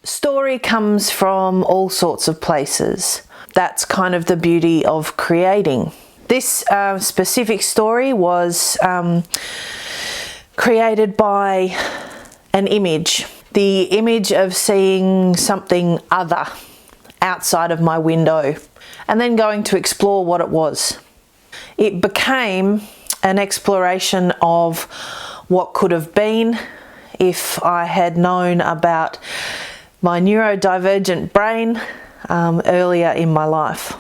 Story comes from all sorts of places. That's kind of the beauty of creating. This specific story was created by an image. The image of seeing something other outside of my window and then going to explore what it was. It became an exploration of what could have been if I had known about my neurodivergent brain earlier in my life.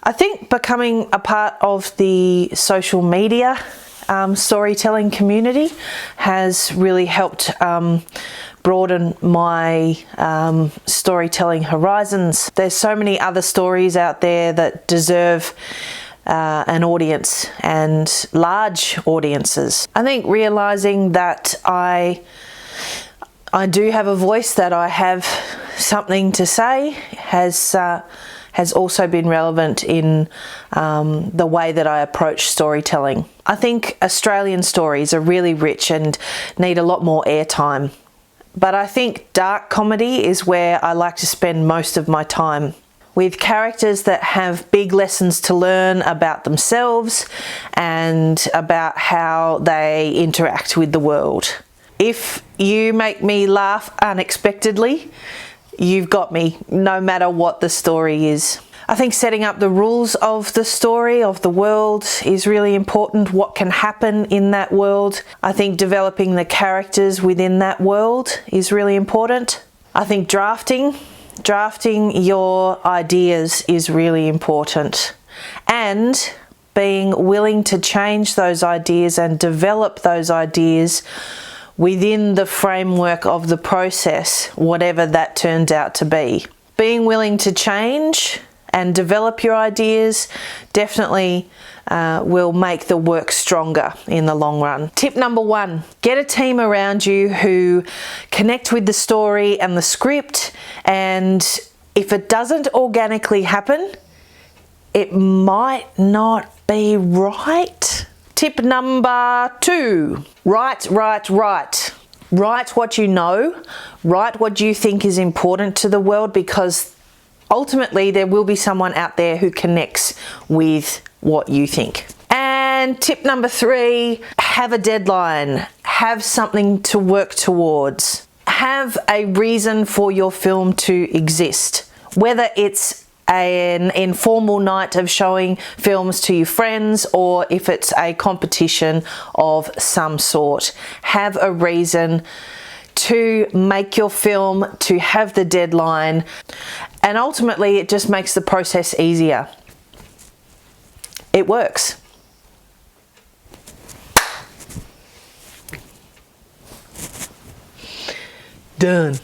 I think becoming a part of the social media storytelling community has really helped broaden my storytelling horizons. There's so many other stories out there that deserve an audience and large audiences. I think realizing that I do have a voice, that I have something to say has also been relevant in the way that I approach storytelling. I think Australian stories are really rich and need a lot more airtime. But I think dark comedy is where I like to spend most of my time, with characters that have big lessons to learn about themselves and about how they interact with the world. If you make me laugh unexpectedly, you've got me, no matter what the story is. I think setting up the rules of the story, of the world, is really important. What can happen in that world. I think developing the characters within that world is really important. I think drafting your ideas is really important. And being willing to change those ideas and develop those ideas within the framework of the process, whatever that turns out to be. Being willing to change and develop your ideas definitely will make the work stronger in the long run. Tip number 1, get a team around you who connect with the story and the script, and if it doesn't organically happen, it might not be right. Tip number 2, write. Write what you know, write what you think is important to the world, because ultimately there will be someone out there who connects with what you think. And tip number 3, have a deadline, have something to work towards, have a reason for your film to exist, whether it's an informal night of showing films to your friends or if it's a competition of some sort. Have a reason to make your film, to have the deadline, and ultimately it just makes the process easier. It works. Done.